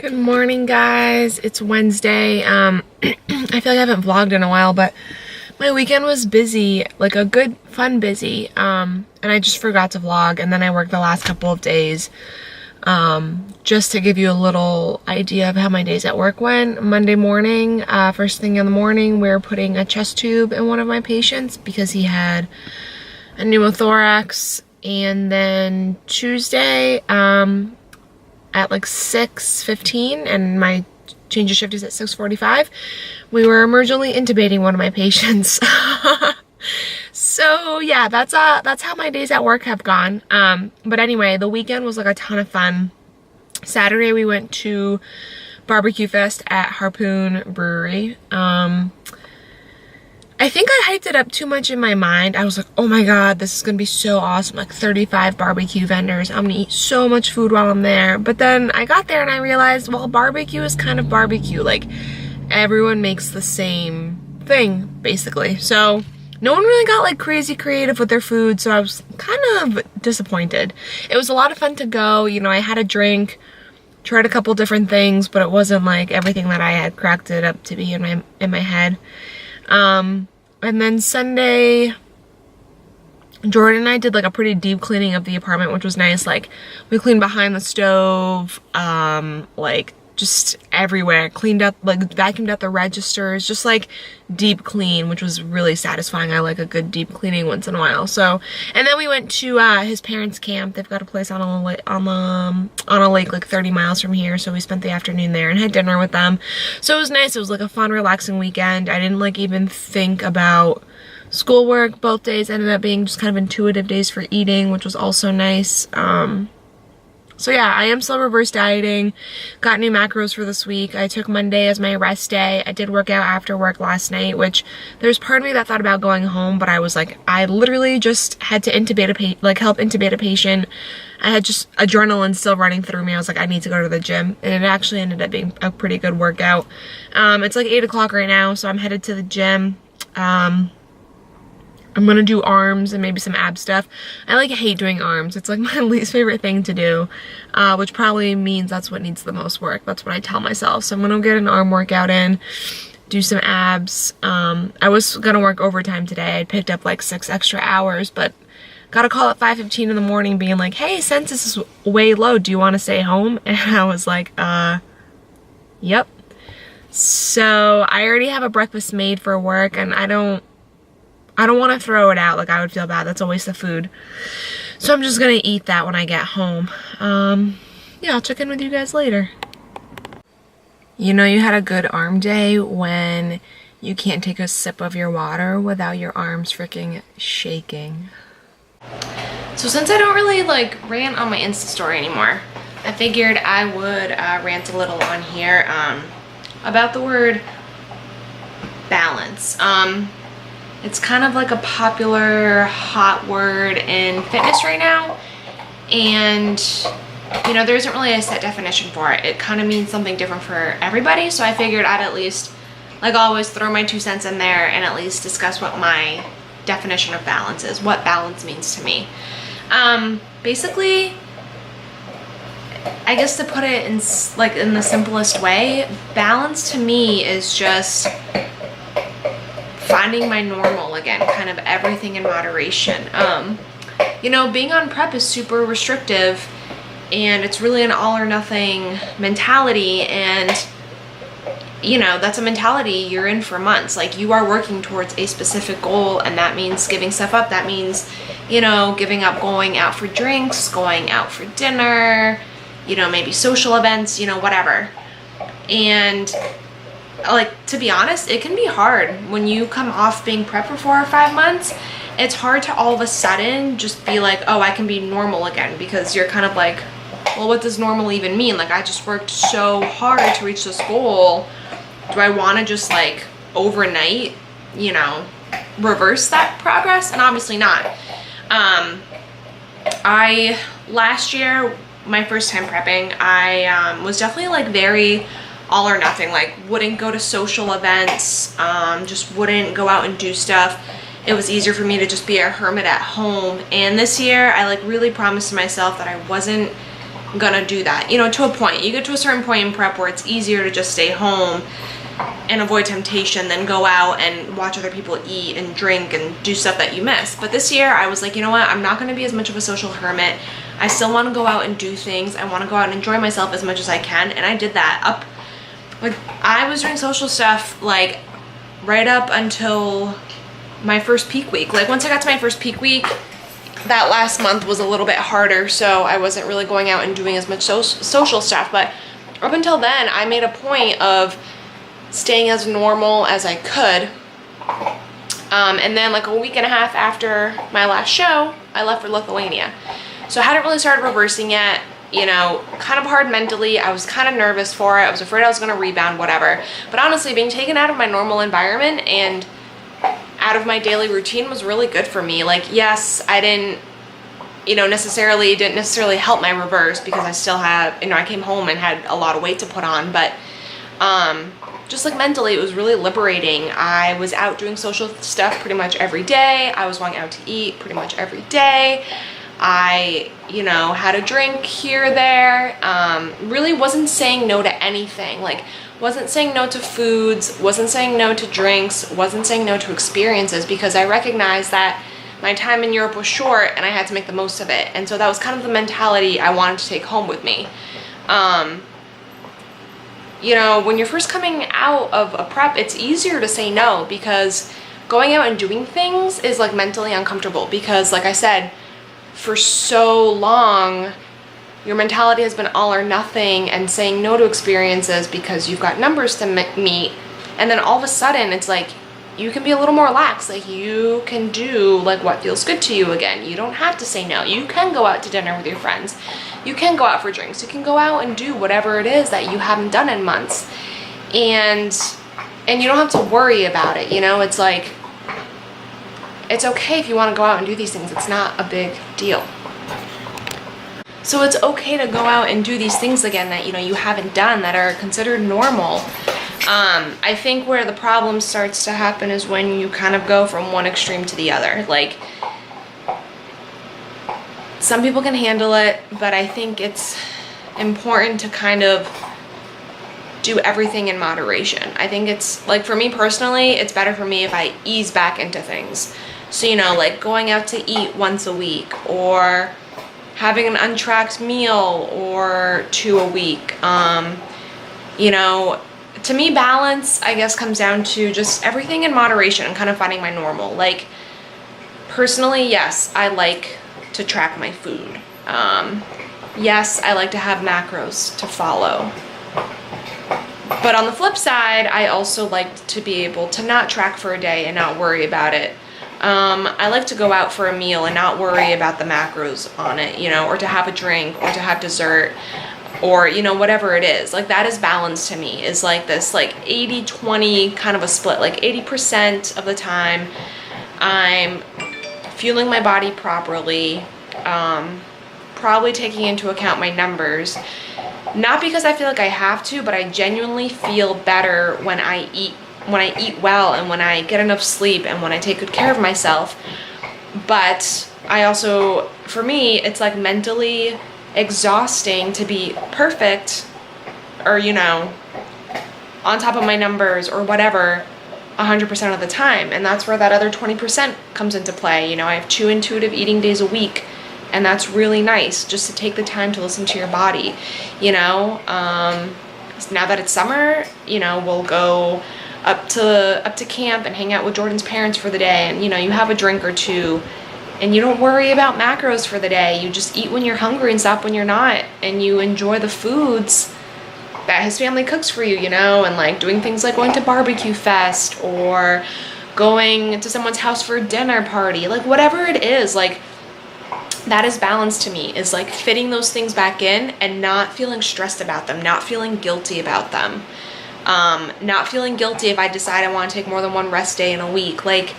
Good morning, guys. It's Wednesday. I feel like I haven't vlogged in a while, but my weekend was busy, like a good, fun busy. And I just forgot to vlog, and then I worked the last couple of days. Just to give you a little idea of how my days at work went. Monday morning, first thing in the morning, we were putting a chest tube in one of my patients because he had a pneumothorax. And then Tuesday, at like 6:15, and my change of shift is at 6:45, we were emergently intubating one of my patients. So yeah, that's how my days at work have gone. But anyway, the weekend was like a ton of fun. Saturday we went to Barbecue Fest at Harpoon Brewery. I think I hyped it up too much in my mind. I was like, oh my god, this is gonna be so awesome, like 35 barbecue vendors. I'm gonna eat so much food while I'm there. But then I got there and I realized, well, barbecue is kind of barbecue. Like, everyone makes the same thing, basically. So no one really got like crazy creative with their food, so I was kind of disappointed. It was a lot of fun to go. You know, I had a drink, tried a couple different things, but it wasn't like everything that I had cracked it up to be in my head. And then Sunday, Jordan and I did like a pretty deep cleaning of the apartment, which was nice. Like, we cleaned behind the stove, like just everywhere, cleaned up, like vacuumed out the registers, just like deep clean, which was really satisfying. I like a good deep cleaning once in a while. So, and then we went to his parents' camp. They've got a place on a lake like 30 miles from here, so we spent the afternoon there and had dinner with them. So it was nice. It was like a fun, relaxing weekend. I didn't like even think about schoolwork. Both days ended up being just kind of intuitive days for eating, which was also nice. So yeah, I am still reverse dieting. Got new macros for this week. I took Monday as my rest day. I did work out after work last night, which there's part of me that thought about going home, but I was like, I literally just had to intubate help intubate a patient. I had just adrenaline still running through me. I was like, I need to go to the gym, and it actually ended up being a pretty good workout. It's like 8 o'clock right now, so I'm headed to the gym. I'm gonna do arms and maybe some ab stuff. I like hate doing arms. It's like my least favorite thing to do, which probably means that's what needs the most work. That's what I tell myself. So I'm gonna get an arm workout in, do some abs. I was gonna work overtime today. I picked up like 6 extra hours, but got a call at 5:15 in the morning being like, hey, census is way low. Do you wanna stay home? And I was like, yep. So I already have a breakfast made for work, and I don't want to throw it out. Like, I would feel bad. That's a waste of food. So I'm just going to eat that when I get home. Yeah, I'll check in with you guys later. You know you had a good arm day when you can't take a sip of your water without your arms freaking shaking. So since I don't really like rant on my Insta story anymore, I figured I would rant a little on here about the word balance. It's kind of like a popular hot word in fitness right now, and you know, there isn't really a set definition for it. It kind of means something different for everybody, so I figured I'd at least, like always, throw my 2 cents in there and at least discuss what my definition of balance is, what balance means to me. Basically, I guess to put it in the simplest way, balance to me is just finding my normal again, kind of everything in moderation. You know, being on prep is super restrictive, and it's really an all or nothing mentality, and you know, that's a mentality you're in for months. Like, you are working towards a specific goal, and that means giving stuff up. That means, you know, giving up going out for drinks, going out for dinner, you know, maybe social events, you know, whatever. And like, to be honest, it can be hard when you come off being prepped for 4 or 5 months. It's hard to all of a sudden just be like, oh, I can be normal again, because you're kind of like, well, what does normal even mean? Like, I just worked so hard to reach this goal. Do I want to just like overnight, you know, reverse that progress? And obviously not. Last year, my first time prepping, I was definitely like very all or nothing. Like, wouldn't go to social events, just wouldn't go out and do stuff. It was easier for me to just be a hermit at home. And this year, I like really promised myself that I wasn't gonna do that, you know, to a point. You get to a certain point in prep where it's easier to just stay home and avoid temptation than go out and watch other people eat and drink and do stuff that you miss. But this year I was like, you know what, I'm not going to be as much of a social hermit. I still want to go out and do things. I want to go out and enjoy myself as much as I can, and I did that. Like, I was doing social stuff like right up until my first peak week. Like, once I got to my first peak week, that last month was a little bit harder, so I wasn't really going out and doing as much social stuff. But up until then, I made a point of staying as normal as I could. And then like a week and a half after my last show, I left for Lithuania. So I hadn't really started reversing yet, you know, kind of hard mentally. I was kind of nervous for it. I was afraid I was going to rebound, whatever. But honestly, being taken out of my normal environment and out of my daily routine was really good for me. Like, yes, I didn't necessarily help my reverse, because I still have, you know, I came home and had a lot of weight to put on, but just like mentally, it was really liberating. I was out doing social stuff pretty much every day. I was going out to eat pretty much every day. I, you know, had a drink here or there. Really wasn't saying no to anything. Like, wasn't saying no to foods, wasn't saying no to drinks, wasn't saying no to experiences, because I recognized that my time in Europe was short and I had to make the most of it. And so that was kind of the mentality I wanted to take home with me. You know, when you're first coming out of a prep, it's easier to say no, because going out and doing things is like mentally uncomfortable, because like I said, for so long, your mentality has been all or nothing and saying no to experiences because you've got numbers to meet. And then all of a sudden it's like, you can be a little more lax. Like, you can do like what feels good to you again. You don't have to say no. You can go out to dinner with your friends. You can go out for drinks. You can go out and do whatever it is that you haven't done in months. And you don't have to worry about it. You know, it's like, it's okay if you want to go out and do these things. It's not a big deal. So it's okay to go out and do these things again that, you know, you haven't done, that are considered normal. I think where the problem starts to happen is when you kind of go from one extreme to the other. Like, some people can handle it, but I think it's important to kind of do everything in moderation. I think it's, like, for me personally, it's better for me if I ease back into things. So, you know, like going out to eat once a week, or having an untracked meal or two a week. You know, to me, balance, I guess, comes down to just everything in moderation and kind of finding my normal. Like, personally, yes, I like to track my food. Yes, I like to have macros to follow. But on the flip side, I also like to be able to not track for a day and not worry about it. I like to go out for a meal and not worry about the macros on it, you know, or to have a drink, or to have dessert, or, you know, whatever it is. Like, that is balance to me, is like this, like 80-20 kind of a split. Like 80% of the time I'm fueling my body properly, probably taking into account my numbers, not because I feel like I have to, but I genuinely feel better when I eat well, and when I get enough sleep, and when I take good care of myself. But I also, for me, it's like mentally exhausting to be perfect, or, you know, on top of my numbers or whatever 100% of the time. And that's where that other 20% comes into play. You know, I have 2 intuitive eating days a week, and that's really nice, just to take the time to listen to your body. You know, now that it's summer, you know, we'll go up to camp and hang out with Jordan's parents for the day, and, you know, you have a drink or two, and you don't worry about macros for the day. You just eat when you're hungry and stop when you're not, and you enjoy the foods that his family cooks for you, you know, and like doing things like going to barbecue fest, or going to someone's house for a dinner party, like whatever it is. Like, that is balance to me, is like fitting those things back in and not feeling stressed about them, not feeling guilty about them. Not feeling guilty if I decide I want to take more than one rest day in a week. Like,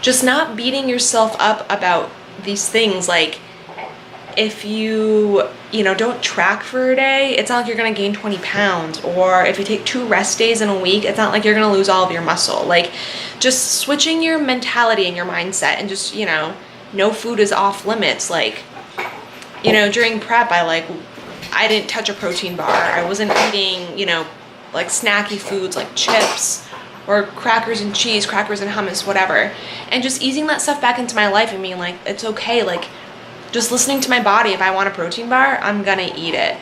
just not beating yourself up about these things. Like, if you know, don't track for a day, it's not like you're going to gain 20 pounds. Or if you take 2 rest days in a week, it's not like you're going to lose all of your muscle. Like, just switching your mentality and your mindset, and just, you know, no food is off limits. Like, you know, during prep, I didn't touch a protein bar. I wasn't eating, you know, like snacky foods like chips or crackers and cheese, crackers and hummus, whatever. And just easing that stuff back into my life and being like, it's okay. Like, just listening to my body. If I want a protein bar, I'm gonna eat it.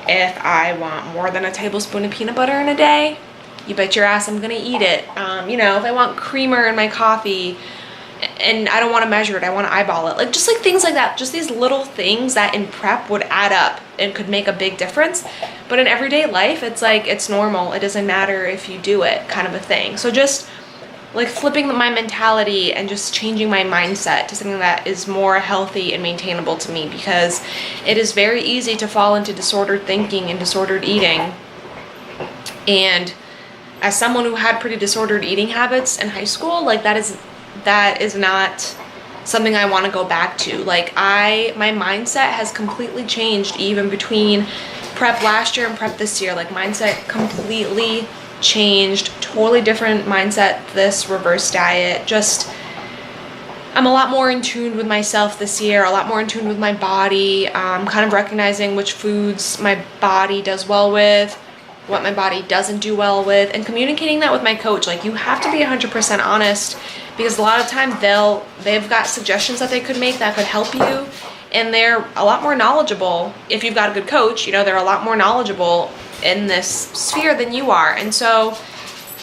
If I want more than a tablespoon of peanut butter in a day, you bet your ass I'm gonna eat it. You know, if I want creamer in my coffee and I don't want to measure it, I want to eyeball it. Like, just like things like that. Just these little things that in prep would add up and could make a big difference. But in everyday life, it's like, it's normal. It doesn't matter if you do it, kind of a thing. So just like flipping my mentality and just changing my mindset to something that is more healthy and maintainable to me, because it is very easy to fall into disordered thinking and disordered eating. And as someone who had pretty disordered eating habits in high school, like that is not something I want to go back to. Like my mindset has completely changed even between prep last year and prep this year. Like mindset completely changed, totally different mindset, this reverse diet. Just, I'm a lot more in tune with myself this year, a lot more in tune with my body, kind of recognizing which foods my body does well with, what my body doesn't do well with, and communicating that with my coach. Like, you have to be 100% honest, because a lot of time they've got suggestions that they could make that could help you, and they're a lot more knowledgeable. If you've got a good coach, you know, they're a lot more knowledgeable in this sphere than you are. And so,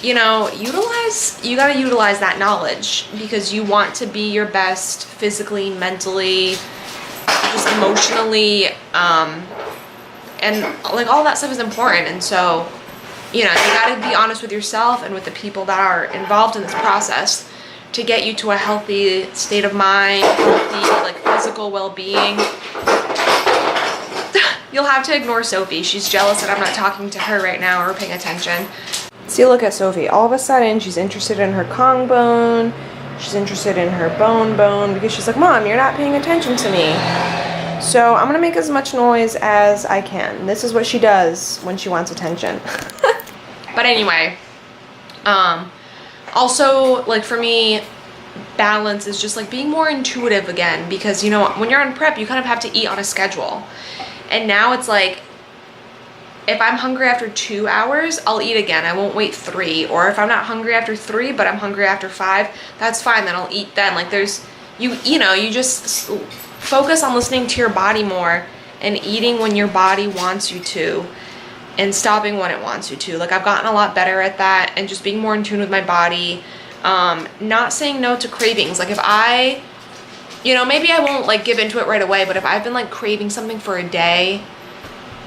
you know, you gotta utilize that knowledge, because you want to be your best physically, mentally, just emotionally, and like all that stuff is important. And so, you know, you gotta be honest with yourself and with the people that are involved in this process to get you to a healthy state of mind, healthy, like, physical well-being. You'll have to ignore Sophie. She's jealous that I'm not talking to her right now or paying attention. See, look at Sophie. All of a sudden, she's interested in her Kong bone. She's interested in her bone, because she's like, Mom, you're not paying attention to me. So I'm gonna make as much noise as I can. This is what she does when she wants attention. But anyway, also, like, for me, balance is just like being more intuitive again, because, you know, when you're on prep, you kind of have to eat on a schedule. And now it's like, if I'm hungry after 2 hours, I'll eat again. I won't wait 3. Or if I'm not hungry after 3, but I'm hungry after 5, that's fine. Then I'll eat then. Like, there's, you know, you just focus on listening to your body more and eating when your body wants you to, and stopping when it wants you to. Like, I've gotten a lot better at that, and just being more in tune with my body. Not saying no to cravings. Like, if I, you know, maybe I won't like give into it right away, but if I've been like craving something for a day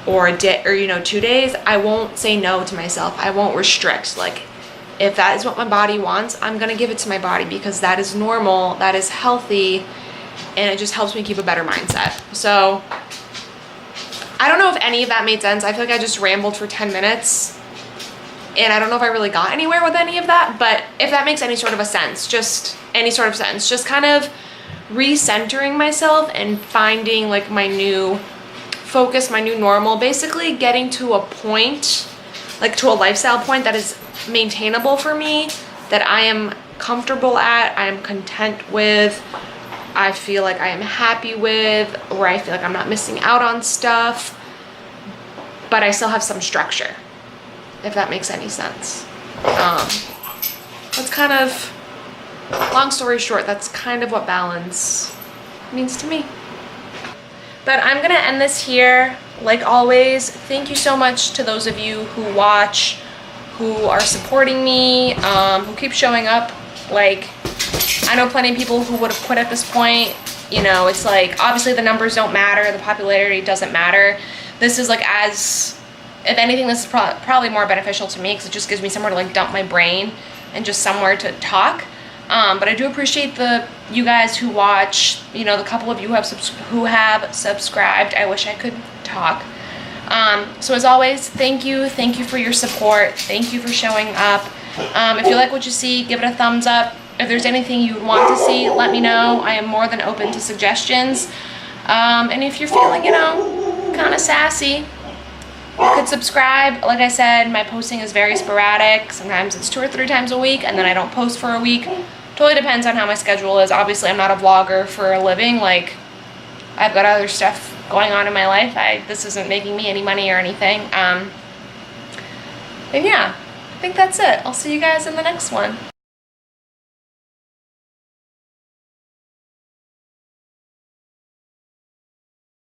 or you know, 2 days, I won't say no to myself. I won't restrict. Like, if that is what my body wants, I'm gonna give it to my body, because that is normal, that is healthy, and it just helps me keep a better mindset. So I don't know if any of that made sense. I feel like I just rambled for 10 minutes, and I don't know if I really got anywhere with any of that, but if that makes any sort of a sense, just any sort of sense, just kind of recentering myself and finding like my new focus, my new normal, basically getting to a point, like to a lifestyle point that is maintainable for me, that I am comfortable at, I am content with, I feel like I am happy with, where I feel like I'm not missing out on stuff, but I still have some structure, if that makes any sense. That's kind of, long story short, that's kind of what balance means to me. But I'm gonna end this here. Like always, thank you so much to those of you who watch, who are supporting me, who keep showing up. Like, I know plenty of people who would have quit at this point. You know, it's like, obviously the numbers don't matter, the popularity doesn't matter. This is like, as, if anything, this is probably more beneficial to me, because it just gives me somewhere to like dump my brain and just somewhere to talk. But I do appreciate you guys who watch, you know, the couple of you who have subscribed. I wish I could talk. So as always, thank you for your support. Thank you for showing up. If you like what you see, give it a thumbs up. If there's anything you would want to see, let me know. I am more than open to suggestions. And if you're feeling, you know, kind of sassy, you could subscribe. Like I said, my posting is very sporadic. Sometimes it's 2 or 3 times a week, and then I don't post for a week. Totally depends on how my schedule is. Obviously, I'm not a vlogger for a living. Like, I've got other stuff going on in my life. This isn't making me any money or anything. And yeah, I think that's it. I'll see you guys in the next one.